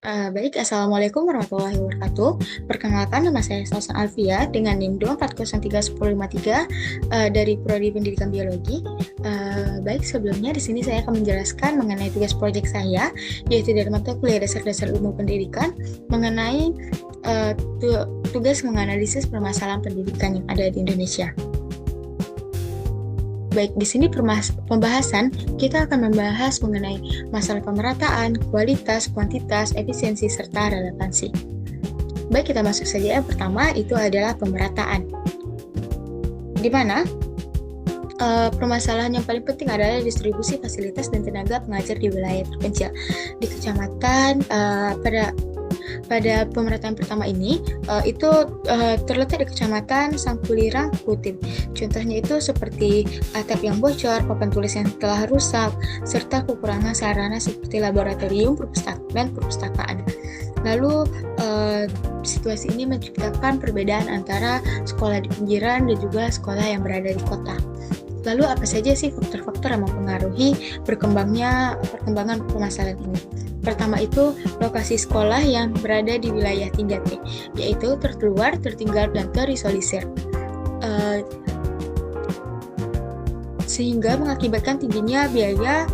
Baik, Assalamualaikum warahmatullahi wabarakatuh. Perkenalkan, nama saya Salsa Alfia dengan NIM 2403153 dari Prodi Pendidikan Biologi. Baik, sebelumnya di sini saya akan menjelaskan mengenai tugas proyek saya, yaitu dari mata kuliah dasar-dasar ilmu pendidikan mengenai tugas menganalisis permasalahan pendidikan yang ada di Indonesia. Baik, di sini pembahasan kita akan membahas mengenai masalah pemerataan, kualitas, kuantitas, efisiensi, serta relevansi. Baik, kita masuk saja. Yang pertama itu adalah pemerataan, di mana permasalahan yang paling penting adalah distribusi fasilitas dan tenaga pengajar di wilayah terpencil. Di kecamatan, pada pemerataan pertama ini itu terletak di Kecamatan Sangkulirang, Kutim. Contohnya itu seperti atap yang bocor, papan tulis yang telah rusak, serta kekurangan sarana seperti laboratorium, dan perpustakaan. Lalu situasi ini menciptakan perbedaan antara sekolah di pinggiran dan juga sekolah yang berada di kota. Lalu apa saja sih faktor-faktor yang mempengaruhi perkembangan permasalahan ini? Pertama itu lokasi sekolah yang berada di wilayah 3T, yaitu terkeluar, tertinggal, dan terisolir. Sehingga mengakibatkan tingginya biaya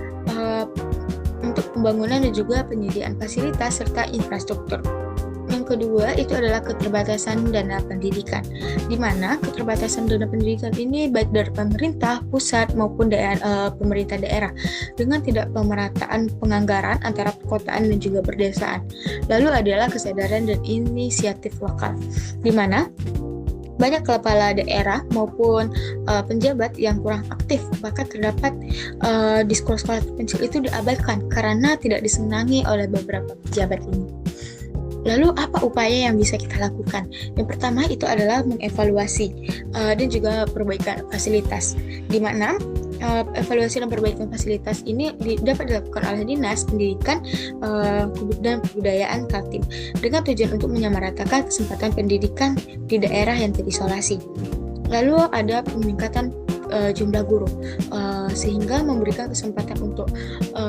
untuk pembangunan dan juga penyediaan fasilitas serta infrastruktur. Yang kedua itu adalah keterbatasan dana pendidikan, di mana keterbatasan dana pendidikan ini baik dari pemerintah pusat maupun pemerintah daerah dengan tidak pemerataan penganggaran antara perkotaan dan juga perdesaan. Lalu adalah kesadaran dan inisiatif lokal, di mana banyak kepala daerah maupun penjabat yang kurang aktif, bahkan terdapat di sekolah-sekolah terpencil itu diabaikan karena tidak disenangi oleh beberapa pejabat ini. Lalu apa upaya yang bisa kita lakukan? Yang pertama itu adalah mengevaluasi dan juga perbaikan fasilitas, di mana evaluasi dan perbaikan fasilitas ini dapat dilakukan oleh Dinas Pendidikan dan Kebudayaan Kaltim dengan tujuan untuk menyamaratakan kesempatan pendidikan di daerah yang terisolasi. Lalu ada peningkatan jumlah guru sehingga memberikan kesempatan untuk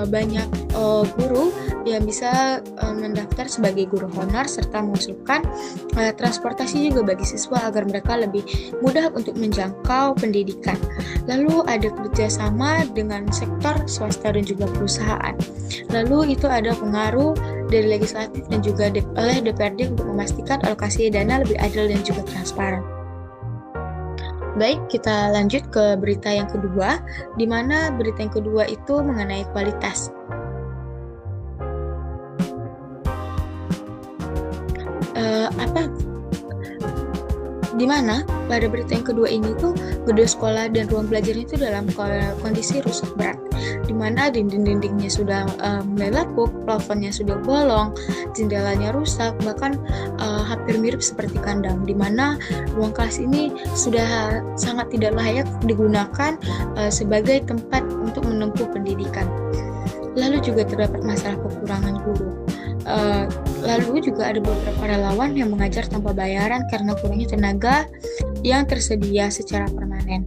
banyak guru yang bisa mendaftar sebagai guru honor serta mengusulkan transportasi juga bagi siswa agar mereka lebih mudah untuk menjangkau pendidikan. Lalu ada kerjasama dengan sektor swasta dan juga perusahaan. Lalu itu ada pengaruh dari legislatif dan juga oleh DPRD untuk memastikan alokasi dana lebih adil dan juga transparan. Baik, kita lanjut ke berita yang kedua, di mana berita yang kedua itu mengenai kualitas. Di mana pada berita yang kedua ini tuh gedung sekolah dan ruang belajarnya itu dalam kondisi rusak berat, di mana dinding-dindingnya sudah mulai lapuk, plafonnya sudah bolong, jendelanya rusak, bahkan hampir mirip seperti kandang, di mana ruang kelas ini sudah sangat tidak layak digunakan sebagai tempat untuk menempuh pendidikan. Lalu juga terdapat masalah kekurangan guru. Lalu juga ada beberapa relawan yang mengajar tanpa bayaran karena kurangnya tenaga yang tersedia secara permanen.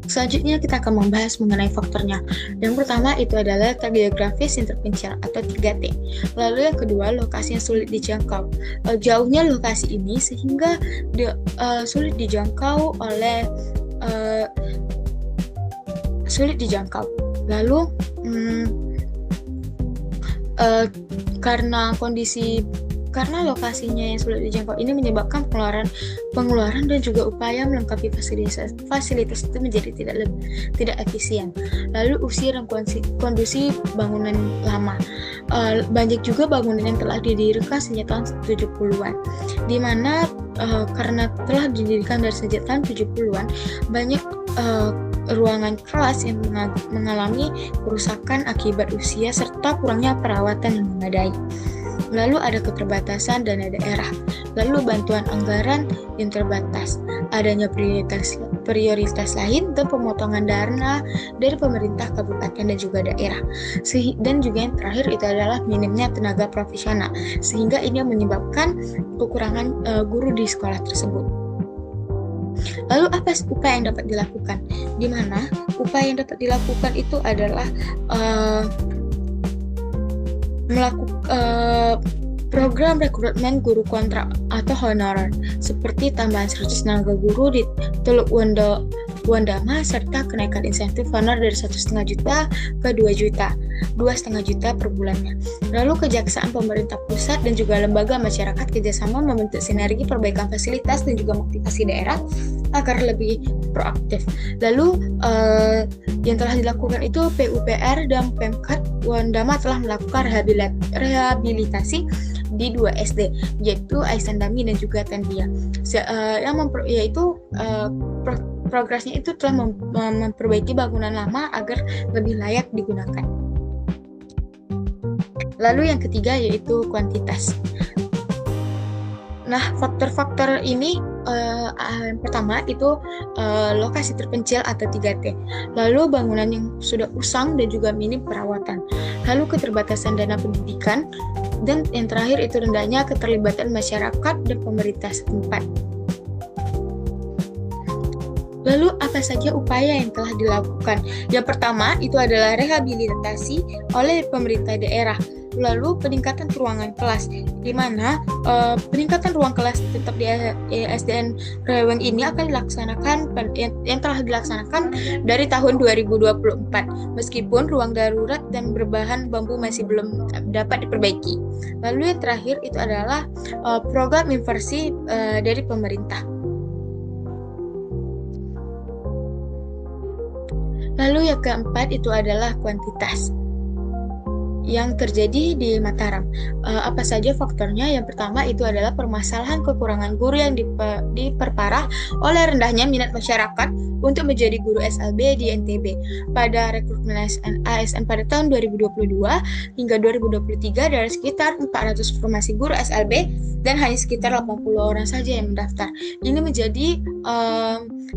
Selanjutnya kita akan membahas mengenai faktornya. Yang pertama itu adalah letak geografis yang terpencil atau 3T. Lalu yang kedua, lokasi yang sulit dijangkau. Jauhnya lokasi ini sehingga sulit dijangkau. Lalu karena lokasinya yang sulit dijangkau ini menyebabkan pengeluaran dan juga upaya melengkapi fasilitas itu menjadi tidak efisien. Lalu usia dan kondisi bangunan lama. Banyak juga bangunan yang telah didirikan sejak tahun 70-an, di mana karena telah didirikan dari sejak tahun 70-an, banyak ruangan kelas yang mengalami kerusakan akibat usia serta kurangnya perawatan yang memadai. Lalu ada keterbatasan dana daerah, lalu bantuan anggaran yang terbatas, adanya prioritas lain dan pemotongan dana dari pemerintah kabupaten dan juga daerah. Dan juga yang terakhir itu adalah minimnya tenaga profesional, sehingga ini menyebabkan kekurangan guru di sekolah tersebut. Lalu apa upaya yang dapat dilakukan? Di mana upaya yang dapat dilakukan itu adalah melakukan program rekrutmen guru kontrak atau honorer seperti tambahan 100 tenaga guru di Teluk Wandama serta kenaikan insentif honor dari 1,5 juta ke 2 juta, 2,5 juta per bulannya. Lalu kejaksaan pemerintah pusat dan juga lembaga masyarakat kerjasama membentuk sinergi perbaikan fasilitas dan juga motivasi daerah agar lebih proaktif. Lalu yang telah dilakukan itu PUPR dan Pemkad Wandama telah melakukan rehabilitasi di 2 SD, yaitu Aisandami dan juga Tandia. Progresnya itu telah memperbaiki bangunan lama agar lebih layak digunakan. Lalu yang ketiga yaitu kuantitas. Nah, faktor-faktor ini yang pertama itu lokasi terpencil atau 3T. Lalu bangunan yang sudah usang dan juga minim perawatan. Lalu keterbatasan dana pendidikan, dan yang terakhir itu rendahnya keterlibatan masyarakat dan pemerintah setempat. Lalu apa saja upaya yang telah dilakukan? Yang pertama itu adalah rehabilitasi oleh pemerintah daerah. Lalu peningkatan ruangan kelas, di mana peningkatan ruang kelas tetap di SDN Reweng ini akan dilaksanakan yang telah dilaksanakan dari tahun 2024, meskipun ruang darurat dan berbahan bambu masih belum dapat diperbaiki. Lalu yang terakhir itu adalah program inversi dari pemerintah. Lalu yang keempat itu adalah kuantitas yang terjadi di Mataram. Apa saja faktornya? Yang pertama itu adalah permasalahan kekurangan guru yang diperparah oleh rendahnya minat masyarakat untuk menjadi guru SLB di NTB. Pada rekrutmen ASN pada tahun 2022 hingga 2023 dari sekitar 400 formasi guru SLB dan hanya sekitar 80 orang saja yang mendaftar. Ini menjadi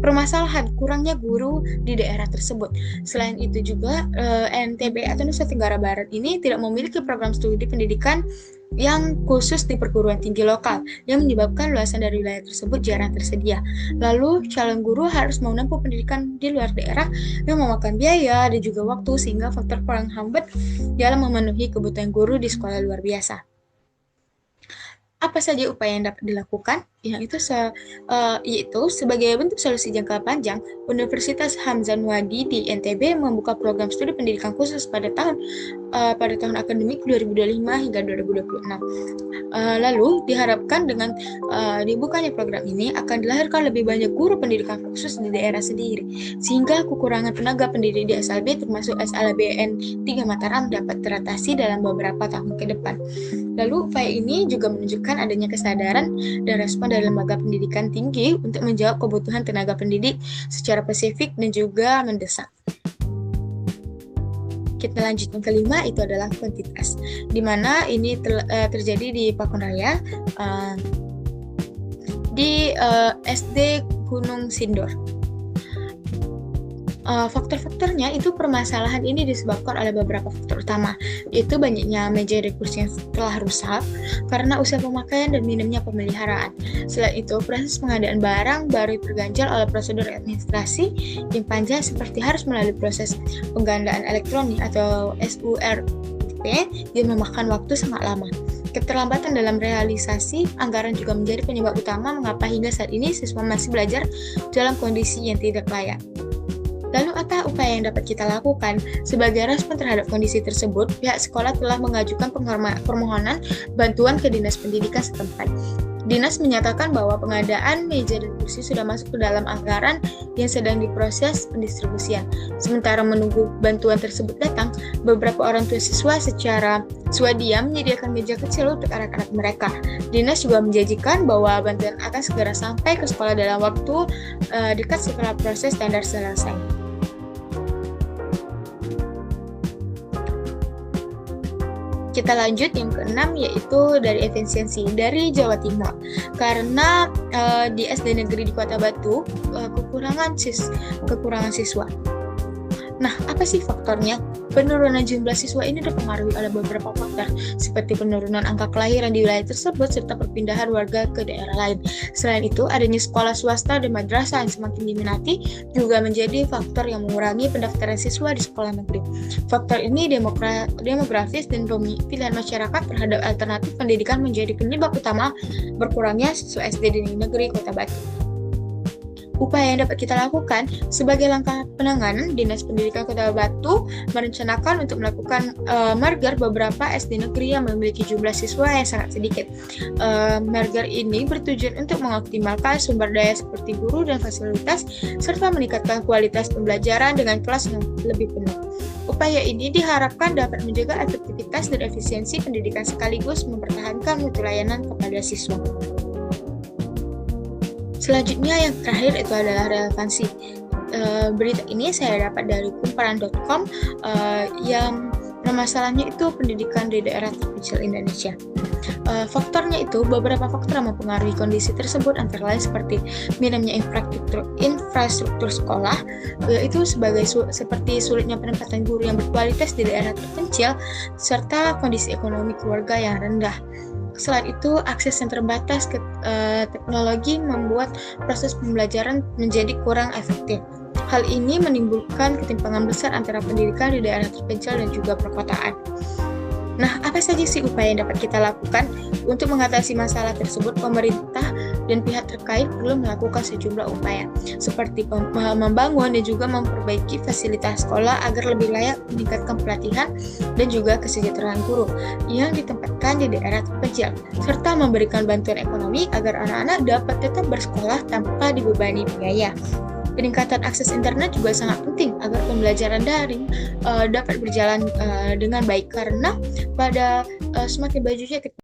permasalahan kurangnya guru di daerah tersebut. Selain itu juga NTB atau Nusa Tenggara Barat ini tidak memiliki program studi pendidikan yang khusus di perguruan tinggi lokal yang menyebabkan luasan dari wilayah tersebut jarang tersedia. Lalu calon guru harus menempuh pendidikan di luar daerah yang memakan biaya dan juga waktu, sehingga faktor penghambat dalam memenuhi kebutuhan guru di sekolah luar biasa. Apa saja upaya yang dapat dilakukan? Yaitu sebagai bentuk solusi jangka panjang, Universitas Hamzah Wadi di NTB membuka program studi pendidikan khusus pada tahun akademik 2025 hingga 2026. Lalu diharapkan dengan dibukanya program ini akan dilahirkan lebih banyak guru pendidikan khusus di daerah sendiri, sehingga kekurangan tenaga pendidik di SLB termasuk SLBN 3 Mataram dapat teratasi dalam beberapa tahun ke depan. Lalu upaya ini juga menunjukkan adanya kesadaran dan respon dari lembaga pendidikan tinggi untuk menjawab kebutuhan tenaga pendidik secara spesifik dan juga mendesak. Kita lanjut yang kelima, itu adalah kuantitas, di mana ini terjadi di Pakun Raya, di SD Gunung Sindur. Faktor-faktornya itu permasalahan ini disebabkan oleh beberapa faktor utama, yaitu banyaknya meja dan kursi yang telah rusak karena usia pemakaian dan minimnya pemeliharaan. Selain itu, proses pengadaan barang baru terganjal oleh prosedur administrasi yang panjang, seperti harus melalui proses penggandaan elektronik atau SURP yang memakan waktu sangat lama. Keterlambatan dalam realisasi anggaran juga menjadi penyebab utama mengapa hingga saat ini siswa masih belajar dalam kondisi yang tidak layak. Lalu apa upaya yang dapat kita lakukan? Sebagai respon terhadap kondisi tersebut, pihak sekolah telah mengajukan permohonan bantuan ke Dinas Pendidikan setempat. Dinas menyatakan bahwa pengadaan meja dan kursi sudah masuk ke dalam anggaran yang sedang diproses pendistribusian. Sementara menunggu bantuan tersebut datang, beberapa orang tua siswa secara swadaya menyediakan meja kecil untuk anak-anak mereka. Dinas juga menjanjikan bahwa bantuan akan segera sampai ke sekolah dalam waktu dekat setelah proses tender selesai. Kita lanjut yang keenam, yaitu dari efisiensi dari Jawa Timur. Karena di SD negeri di Kota Batu kekurangan siswa. Nah, apa sih faktornya? Penurunan jumlah siswa ini dipengaruhi oleh beberapa faktor, seperti penurunan angka kelahiran di wilayah tersebut serta perpindahan warga ke daerah lain. Selain itu, adanya sekolah swasta dan madrasah yang semakin diminati juga menjadi faktor yang mengurangi pendaftaran siswa di sekolah negeri. Faktor ini demografis dan pilihan masyarakat terhadap alternatif pendidikan menjadi penyebab utama berkurangnya siswa SD di negeri Kota Batu. Upaya yang dapat kita lakukan sebagai langkah penanganan, Dinas Pendidikan Kota Batu merencanakan untuk melakukan merger beberapa SD negeri yang memiliki jumlah siswa yang sangat sedikit. Merger ini bertujuan untuk mengoptimalkan sumber daya seperti guru dan fasilitas, serta meningkatkan kualitas pembelajaran dengan kelas yang lebih penuh. Upaya ini diharapkan dapat menjaga efektivitas dan efisiensi pendidikan sekaligus mempertahankan mutu layanan kepada siswa. Selanjutnya yang terakhir itu adalah relevansi. Berita ini saya dapat dari kumparan.com yang nama masalahnya itu pendidikan di daerah terpencil Indonesia. Faktornya itu beberapa faktor yang mempengaruhi kondisi tersebut antara lain seperti minimnya infrastruktur sekolah, yaitu seperti sulitnya penempatan guru yang berkualitas di daerah terpencil serta kondisi ekonomi keluarga yang rendah. Selain itu, akses yang terbatas ke teknologi membuat proses pembelajaran menjadi kurang efektif. Hal ini menimbulkan ketimpangan besar antara pendidikan di daerah terpencil dan juga perkotaan. Nah, apa saja sih upaya yang dapat kita lakukan? Untuk mengatasi masalah tersebut, pemerintah dan pihak terkait perlu melakukan sejumlah upaya, seperti membangun dan juga memperbaiki fasilitas sekolah agar lebih layak, meningkatkan pelatihan dan juga kesejahteraan guru yang ditempatkan di daerah terpencil, serta memberikan bantuan ekonomi agar anak-anak dapat tetap bersekolah tanpa dibebani biaya. Peningkatan akses internet juga sangat penting agar pembelajaran daring dapat berjalan dengan baik, karena pada semakin bajunya